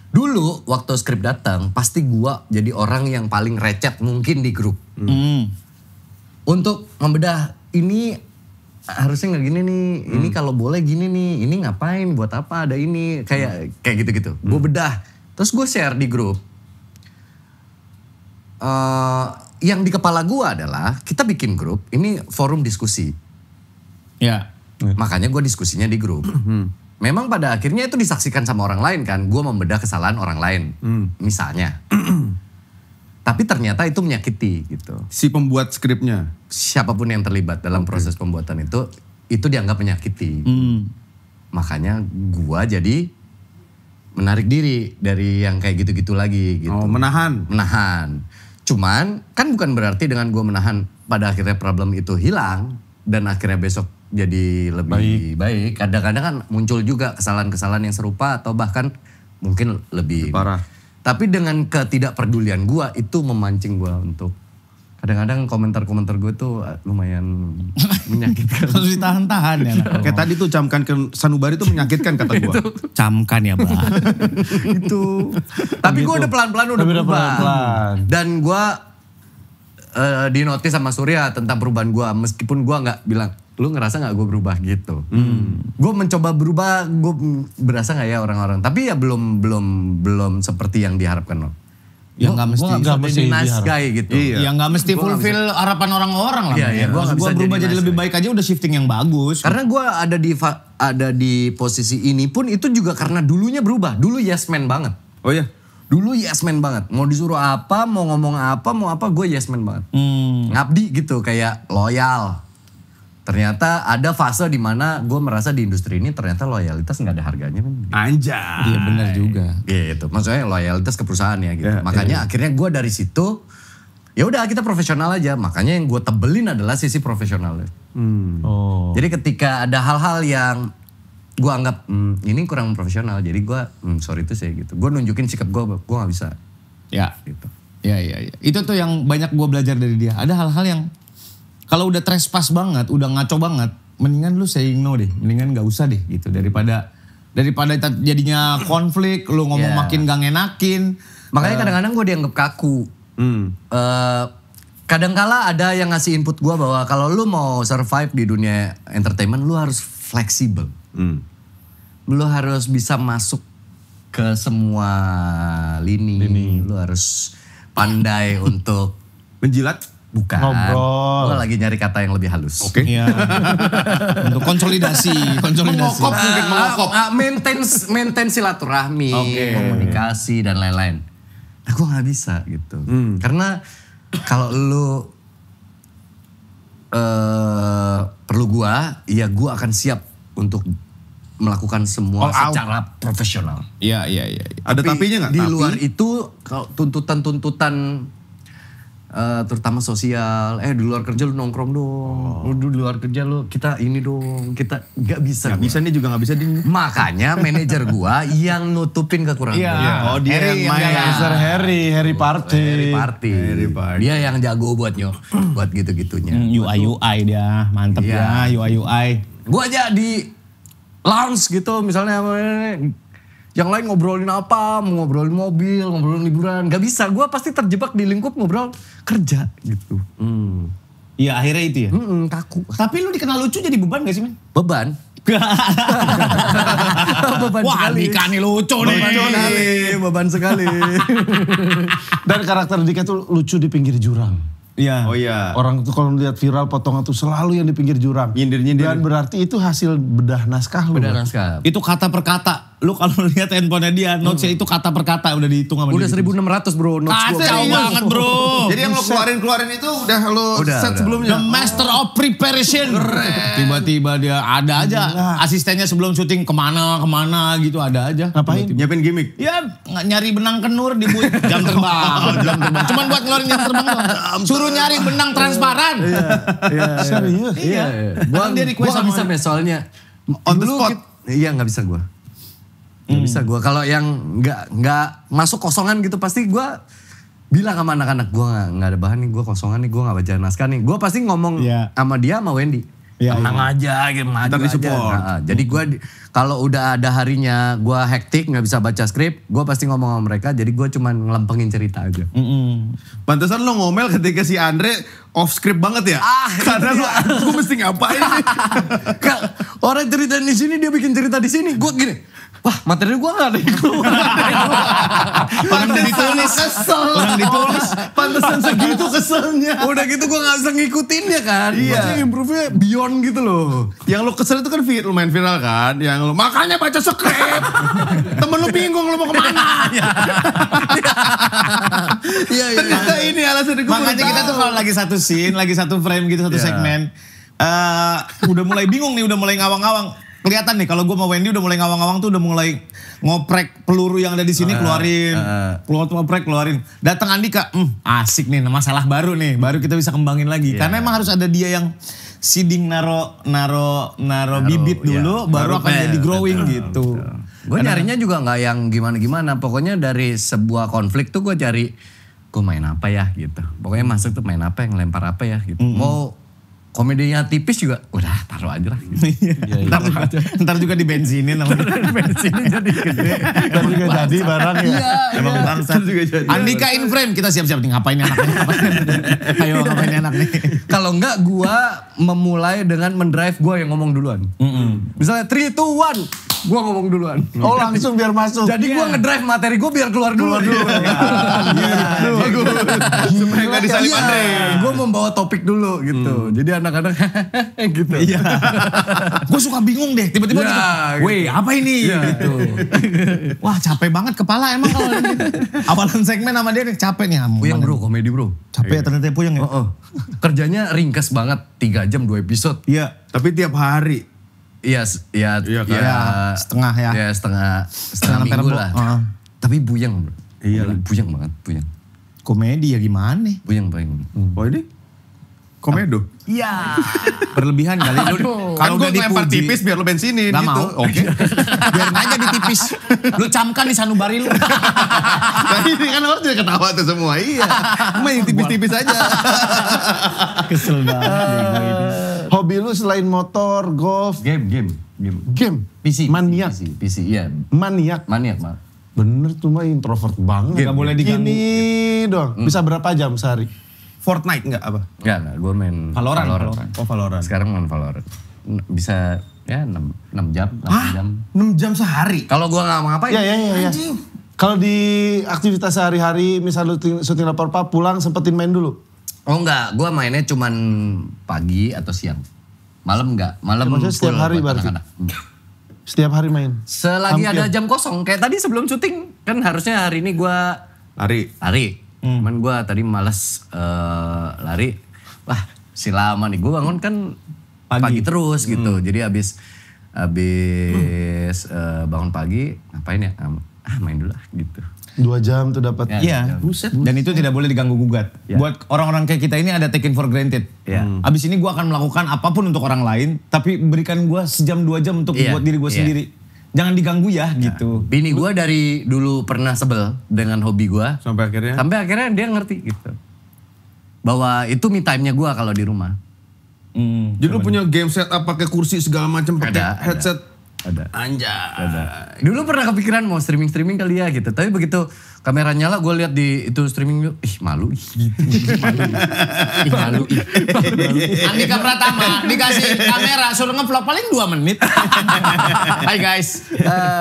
Dulu waktu skrip datang pasti gua jadi orang yang paling recet mungkin di grup. Untuk membedah ini harusnya nggak gini nih, ini kalau boleh gini nih, ini ngapain, buat apa ada ini, kayak gitu-gitu. Gue bedah, terus gue share di grup. Yang di kepala gua adalah kita bikin grup, ini forum diskusi. Ya. Makanya gue diskusinya di grup. Memang pada akhirnya itu disaksikan sama orang lain kan. Gue membedah kesalahan orang lain. Misalnya. Tapi ternyata itu menyakiti gitu. Si pembuat skripnya. Siapapun yang terlibat dalam proses pembuatan itu dianggap menyakiti. Makanya gue jadi menarik diri dari yang kayak gitu-gitu lagi gitu. Oh, menahan. Menahan. Cuman kan bukan berarti dengan gue menahan pada akhirnya problem itu hilang. Dan akhirnya besok jadi lebih baik. Kadang-kadang kan muncul juga kesalahan-kesalahan yang serupa atau bahkan mungkin lebih parah. Tapi dengan ketidakpedulian gue itu memancing gue untuk kadang-kadang komentar-komentar gue tuh lumayan menyakitkan. Harus ditahan-tahan ya. Kayak tadi tuh camkan ke sanubari tuh menyakitkan kata gua. Camkan ya Bah. Itu. Tapi gue udah pelan-pelan udah Tapi udah berubah. pelan-pelan. Dan gue dinotis sama Surya tentang perubahan gue. Meskipun gue gak bilang, lu ngerasa gak gue berubah gitu. Gue mencoba berubah, gue berasa gak ya orang-orang. Tapi ya belum seperti yang diharapkan loh. Ya nggak mesti. nggak mesti Jadi nice diharap. guy gitu. Ya nggak mesti fulfill harapan orang-orang lah. Iya, iya, Gua gua nggak bisa berubah jadi jadi nice lebih guy. baik aja udah shifting yang bagus. Karena gue ada di posisi ini pun itu juga karena dulunya berubah. Dulu yes man banget. Oh ya. Dulu yes man banget. Mau disuruh apa, mau ngomong apa, mau apa, gue yes man banget. Ngabdi gitu, kayak loyal. Ternyata ada fase di mana gue merasa di industri ini ternyata loyalitas nggak ada harganya kan. Anjay. Iya benar juga. Gitu. Maksudnya loyalitas ke perusahaan ya gitu. Ya, Makanya akhirnya gue dari situ ya udah kita profesional aja. Makanya yang gue tebelin adalah sisi profesionalnya. Oh. Jadi ketika ada hal-hal yang gue anggap ini kurang profesional, jadi gue sorry itu sih gitu. Gue nunjukin sikap gue nggak bisa Ya. gitu. Ya. Itu tuh yang banyak gue belajar dari dia. Ada hal-hal yang kalau udah trespass banget, udah ngaco banget, mendingan lu saying no deh. Mendingan gak usah deh gitu. Daripada jadinya konflik, lu ngomong Yeah. makin gak ngenakin. Makanya kadang-kadang gue dianggap kaku. Kadangkala ada yang ngasih input gue bahwa kalau lu mau survive di dunia entertainment, lu harus fleksibel. Lu harus bisa masuk ke semua lini. Lu harus pandai untuk Menjilat. bukan. Ngobrol. Gue lagi nyari kata yang lebih halus. Oke. Iya. Untuk konsolidasi. Mengokop mungkin mengokop. Maintain silaturahmi, Oke. komunikasi dan lain-lain. Nah gue gak bisa gitu. Karena kalau lu perlu gua, ya gua akan siap untuk melakukan semua All out. secara profesional. Iya. Ada tapinya nggak? Di Tapi? luar itu kalau tuntutan-tuntutan terutama sosial, di luar kerja lu nongkrong dong, lu di luar kerja lu kita ini dong, kita nggak bisa. Nggak bisa nih juga nggak bisa nih. Makanya manajer gua yang nutupin kekurangan Iya. gua. Oh dia Harry yang main. jaga. Mr. Harry Party. Harry Party. Harry Party. Dia yang jago buat buat gitu-gitunya. UI dia, mantep Iya. ya UI. Gua aja di lounge gitu misalnya yang lain ngobrolin apa, mau ngobrolin mobil, ngobrolin liburan, gak bisa. Gua pasti terjebak di lingkup ngobrol kerja gitu. Iya akhirnya itu ya. Kaku. Tapi lu dikenal lucu jadi beban gak sih men? Beban. Beban Wah sekali. Dika nih lucu nih. Beban sekali. Dan karakter Dika tuh lucu di pinggir jurang. Iya. Oh iya. Orang tuh kalau lihat viral potongan tuh selalu yang di pinggir jurang. Nyindir-nyindir. Dan berarti itu hasil bedah naskah lu. Benar naskah. Itu kata per kata. Lu kalau lihat handphonenya dia, notesnya itu kata per kata udah dihitung sama Udah dia. 1.600 bro notes gua. Kacau banget bro. Jadi yang lo keluarin itu udah lo Udah, set udah. sebelumnya. The master of preparation. Tiba-tiba dia ada aja. Asistennya sebelum syuting kemana gitu ada aja. Ngapain? Nyiapin gimmick. Ya nyari benang kenur di jam terbang. Cuman buat ngeluarin jam terbang doang. Suruh nyari benang transparan. Serius? Iya. Kan dia request Gua gak bisa sama- mes soalnya. On the Dulu spot. Iya gak bisa gua. Gak bisa gua. Kalau yang nggak masuk kosongan gitu pasti gua bilang sama anak-anak gua nggak ada bahan nih, gua kosongan nih, gua nggak baca naskah nih. Gua pasti ngomong Iya. sama dia sama Wendy. Iya, Tenang aja, gitu, maju Ntar aja. di-support. Nah, jadi gua kalau udah ada harinya gua hektik nggak bisa baca skrip, gua pasti ngomong sama mereka. Jadi gua cuma ngelempengin cerita aja. Pantesan lo ngomel ketika si Andre off script banget ya. Karena lo gue mesti ngapain nih. Kak, orang cerita di sini dia bikin cerita di sini. Gua gini, wah materi gua nggak ada yang keluar. Orang udah ditulis. Orang ditulis. Pantesan segitu keselnya. Udah gitu gua nggak bisa ngikutinnya kan. Iya. Maksudnya improve-nya beyond gitu loh. Yang lo kesel itu kan lumayan viral kan. Yang lo makanya baca skrip. Temen lo bingung lo mau kemana. Iya iya. Ternyata ini alasan gue. Makanya kita tuh kalau lagi satu scene, lagi satu frame gitu, satu segmen. Udah mulai bingung nih, udah mulai ngawang-ngawang. Kelihatan nih kalau gue sama Wendy udah mulai ngawang-ngawang tuh udah mulai ngoprek peluru yang ada di sini keluarin. Ngoprek keluarin. Datang Andika, asik nih masalah baru nih. Baru kita bisa kembangin lagi. Karena emang harus ada dia yang seeding naro bibit dulu baru akan jadi growing gitu. Gue nyarinya juga nggak yang gimana-gimana. Pokoknya dari sebuah konflik tuh gue cari, gue main apa ya gitu. Pokoknya masuk tuh main apa, yang lempar apa ya gitu. Mau komedinya tipis juga, udah taruh aja lah. Ntar juga dibenzinin sama Bensinnya jadi gede. Dan juga jadi barang ya. Emang bangsat juga jadi. Andika in frame, kita siap-siap nih ngapain anak nih. Ayo ngapain anak nih. Kalau enggak gua memulai dengan mendrive gua yang ngomong duluan. Misalnya 3, 2, 1. Gua ngomong duluan. Oh langsung biar masuk. Jadi gua ngedrive materi gua biar keluar dulu. Supaya gak disalip Andre. Gue membawa topik dulu gitu. Jadi anak-anak gitu. Iya. Gue suka bingung deh, tiba-tiba Ya, gitu. gitu. Weh, apa ini? Gitu. Wah, capek banget kepala emang kalau gitu. Awalan segmen sama dia nih capek nih. Puyeng bro, komedi bro. Capek ternyata puyeng ya. Kerjanya ringkas banget, 3 jam 2 episode. Iya, tapi tiap hari. Iya, setengah ya. Ya setengah Setengah minggu rembo. lah. Tapi buyeng bro. Iya lah. Buyeng banget, buyeng. Komedi ya gimana nih? Buyeng. Oh ini? Komedo? Iya. Berlebihan kali. Kan gue ngelempar tipis biar lo bensinin Gak gitu. mau. Oke. Biarin aja ditipis. Lu camkan di sanubari lu. Nah ini kan orang tidak ketawa tuh semua. Iya. Main tipis-tipis aja. Kesel banget. Hobi lu selain motor, golf, Game. PC, maniak. PC, iya. Maniak. Maniak, Mak. Bener tuh mah introvert banget. Gak boleh diganggu. Gini doang. Bisa berapa jam sehari? Fortnite enggak apa? Enggak, gue main Valorant. Oh Valorant. Sekarang main Valorant. Bisa ya 6 jam, 8 jam. 6 jam sehari? Kalau gue nggak mau ngapain? Ya. Kalau di aktivitas sehari-hari, misal lu syuting lapor apa, pulang sempetin main dulu. Oh enggak, gue mainnya cuman pagi atau siang. Malam enggak, malam Maksudnya setiap full hari buat berarti? anak-anak. Setiap hari main. Selagi Hampir. ada jam kosong, kayak tadi sebelum syuting, kan harusnya hari ini gue lari. Cuman gue tadi malas lari. Wah, si lama nih, gue bangun kan pagi terus gitu. Jadi abis bangun pagi, ngapain ya? Main dulu lah gitu. 2 jam tuh dapat. Iya, buset. Dan itu tidak boleh diganggu gugat. Buat orang-orang kayak kita ini ada taken for granted. Abis ini gue akan melakukan apapun untuk orang lain, tapi berikan gue sejam 2 jam untuk buat diri gue sendiri. Jangan diganggu ya gitu. Bini gue dari dulu pernah sebel dengan hobi gue. Sampai akhirnya dia ngerti gitu. Bahwa itu me time-nya gue kalau di rumah. Jadi lu punya game setup pakai kursi segala macam pakai headset. Ada. Anjay. Dulu pernah kepikiran mau streaming kali ya gitu. Tapi begitu kamera nyala gue lihat di itu streaming, malu. Malu. Andika Pratama dikasih kamera suruh ngevlog paling 2 menit. Hai guys.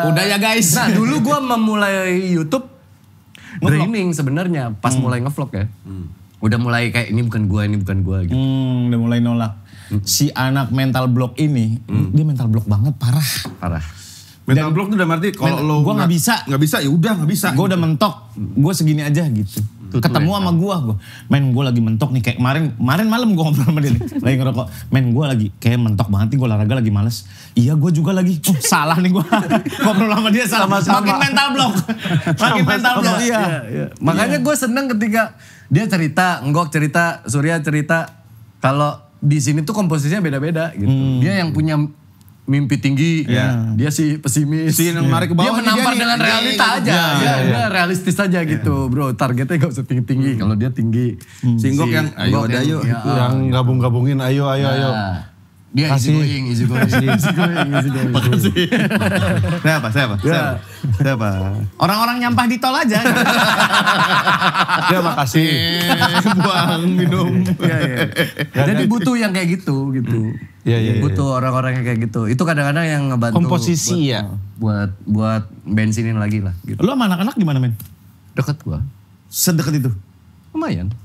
Udah ya guys. Nah dulu gue memulai YouTube dreaming sebenarnya pas mulai ngevlog ya. Udah mulai kayak ini bukan gue gitu. Udah mulai nolak. Si anak mental block ini, dia mental block banget parah. Mental block tuh udah arti kalau lo gua nggak bisa. Nggak bisa ya udah nggak bisa. Gue udah mentok, gue segini aja gitu. Ketemu sama gue gue lagi mentok nih kayak kemarin malam gue ngobrol sama dia nih, lagi ngerokok. Gue lagi kayak mentok banget nih, gue olahraga lagi males. Iya gue juga lagi, salah nih gue ngobrol sama dia salah. Makin mental block, iya. Makanya gue seneng ketika dia cerita, Nggok cerita, Surya cerita, kalau di sini tuh komposisinya beda-beda gitu. Dia yang punya mimpi tinggi, dia si pesimis. Si yang narik ke bawah dia menampar dia dengan nih. realita aja. Dia realistis aja gitu, bro. Targetnya gak usah tinggi-tinggi. Kalau dia tinggi. Si Nggok yang ayo ada ayo. Yang gabung-gabungin ayo. Dia easy going. Makasih. Siapa? Orang-orang nyampah di tol aja. Ya makasih. Buang minum. Jadi butuh yang kayak gitu. Iya. Butuh orang-orang yang kayak gitu. Itu kadang-kadang yang ngebantu. Komposisi ya. Buat bensinin lagi lah. Gitu. Lu sama anak-anak gimana men? Deket gua. Sedekat itu? Lumayan.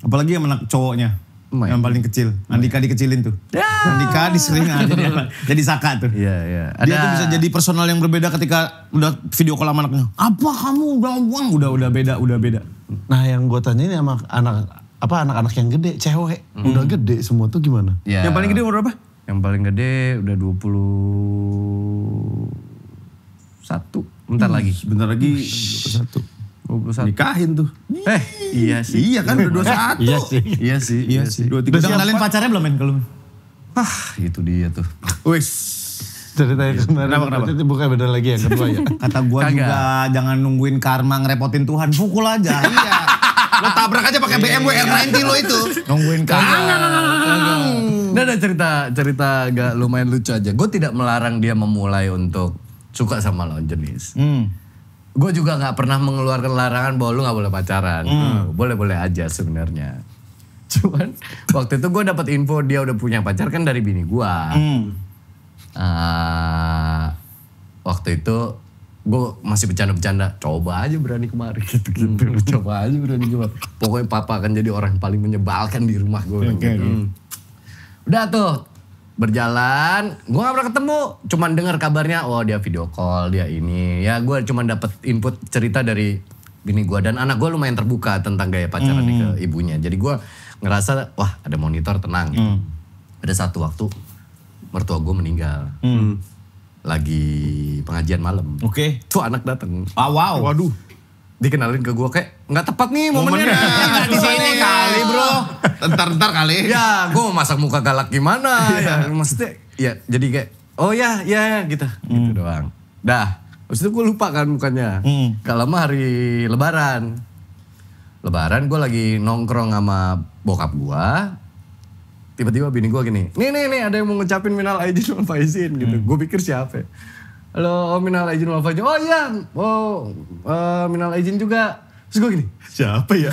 Apalagi sama anak cowoknya. Yang paling kecil. Andika dikecilin tuh. Andika disering aja dia. Jadi Saka tuh. Iya. Dia tuh bisa jadi personal yang berbeda ketika udah video call sama anaknya. Apa kamu uang? Udah beda. Nah yang gue tanya ini sama anak-anak yang gede, cewek. Udah gede semua tuh gimana? Ya. Yang paling gede umur berapa? Yang paling gede udah 21. Bentar lagi. Sebentar lagi 21. Nikahin tuh. Iya sih. Iya kan udah 21. Iya sih. 23. Udah kenalin pacarnya belum men kalau? Itu dia tuh. Wis. Ceritanya kemarin. Kenapa? Itu bukan beda lagi yang kedua ya. Kata gua Kagak. juga jangan nungguin karma ngerepotin Tuhan, pukul aja. Iya. Lo tabrak aja pakai BMW R90 lo itu. Nungguin karma. Ini ada cerita agak lumayan lucu aja. Gue tidak melarang dia memulai untuk suka sama lawan jenis. Gue juga nggak pernah mengeluarkan larangan bahwa lu nggak boleh pacaran. Boleh-boleh aja sebenarnya. Cuman waktu itu gue dapat info dia udah punya pacar kan dari bini gue. Waktu itu gue masih bercanda-bercanda, coba aja berani kemari gitu-gitu. Coba aja berani kemari. Pokoknya papa akan jadi orang yang paling menyebalkan di rumah gue. Udah tuh berjalan, gue gak pernah ketemu, cuman dengar kabarnya, oh dia video call, dia ini. Ya gue cuman dapet input cerita dari bini gue dan anak gue lumayan terbuka tentang gaya pacaran ke ibunya. Jadi gue ngerasa, wah ada monitor tenang gitu. Ada satu waktu mertua gue meninggal. Lagi pengajian malam. Oke. Tuh anak datang. Wow. Waduh. Dikenalin ke gue kayak nggak tepat nih momennya. Nggak di sini kali bro. Ntar kali. Ya gue mau masak muka galak gimana ya. Maksudnya ya jadi kayak oh ya gitu. Gitu doang. Dah. Habis itu gue lupa kan mukanya. Gak lama hari lebaran. Lebaran gue lagi nongkrong sama bokap gue. Tiba-tiba bini gue gini, nih ada yang mau ngucapin minal aidin wal faizin gitu. Gue pikir siapa ya? Halo minal aidin wal faizin. Oh iya, minal aidin juga. Terus gue gini, siapa ya?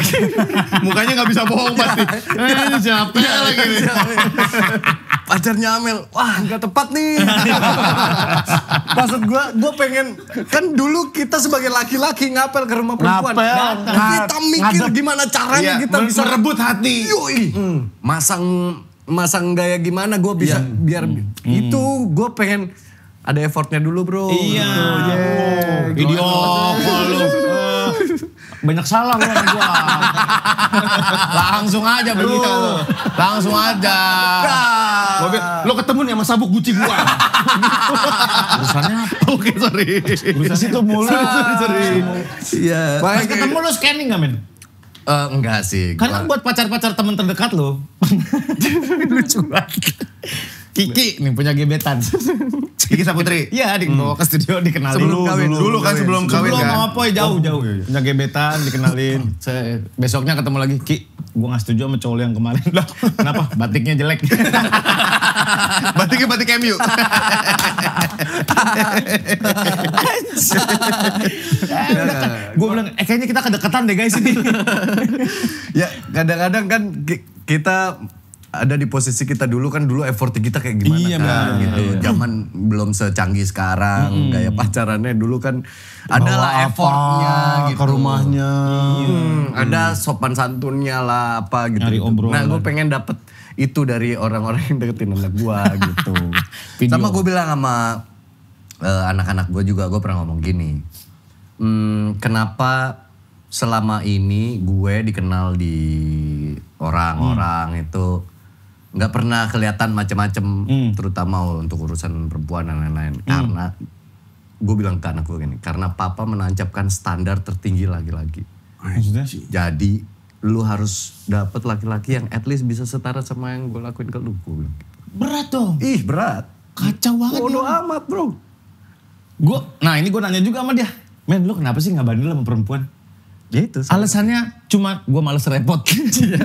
Mukanya gak bisa bohong pasti. Ini siapa lagi nih? Pacarnya Amel, wah gak tepat nih. Maksud gue pengen, kan dulu kita sebagai laki-laki ngapel ke rumah perempuan. Kita mikir gimana caranya kita bisa merebut hati. Yoi. Masang gaya gimana gue bisa biar itu gue pengen ada effortnya dulu bro. Iya. Gitu. Video call lu. Banyak salah lu sama gua. Langsung aja begitu lu. Langsung aja. Lo ketemu nih sama sabuk Gucci gua. Urusannya apa? Oke, sorry. Urusan situ mulu. Sorry. Iya. Pas ketemu lu scanning gak men? Enggak sih. Karena buat pacar-pacar temen terdekat lo. Lucu banget. Kiki nih punya gebetan. Kiki Saputri. Iya dibawa ke studio dikenalin. Sebelum kawin. Dulu kan sebelum kawin Sebelum kan. sama Poy jauh. Punya gebetan dikenalin. Besoknya ketemu lagi. Ki, gue gak setuju sama cowok yang kemarin. Lah, kenapa? Batiknya jelek. Batiknya batik MU. Gue bilang, kayaknya kita kedekatan deh guys ini. Ya kadang-kadang kan kita ada di posisi kita dulu kan dulu effort kita kayak gimana Iya, kan benar. gitu. Zaman belum secanggih sekarang, gaya pacarannya dulu kan adalah effortnya gitu. Ke rumahnya. Ada sopan santunnya lah apa gitu. Nyari obrolan. Nah gue pengen dapet itu dari orang-orang yang deketin anak gue gitu. Video. Sama gue bilang sama anak-anak gue juga, gue pernah ngomong gini. Kenapa selama ini gue dikenal di orang-orang itu nggak pernah kelihatan macam-macam, terutama untuk urusan perempuan dan lain-lain. Karena gue bilang ke anak gue gini, karena papa menancapkan standar tertinggi laki-laki. Maksudnya sih? Jadi lu harus dapet laki-laki yang at least bisa setara sama yang gue lakuin ke lu. Gue bilang gitu. Berat dong. Ih berat. Kacau banget. Bodoh ya. amat bro. Nah ini gue nanya juga sama dia. Men lu kenapa sih gak bandel sama perempuan? Ya itu. Alasannya cuma gue males repot. Iya.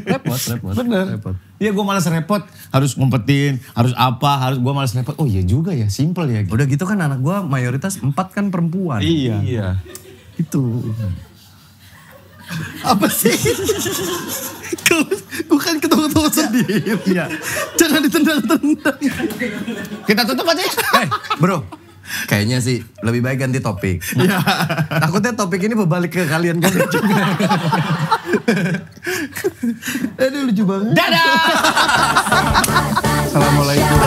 repot. Bener. Repot. Iya gue males repot. Harus ngumpetin, harus apa, gue males repot. Oh iya juga ya, simple ya. Udah gitu kan anak gue mayoritas 4 kan perempuan. Iya. Itu. Apa sih? Gue kan ketawa-ketawa sendiri. Iya. Jangan ditendang-tendang. Kita tutup aja ya. Bro. Kayaknya sih lebih baik ganti topik. Iya. Takutnya topik ini berbalik ke kalian juga. Ini lucu banget. Dadah! Assalamualaikum.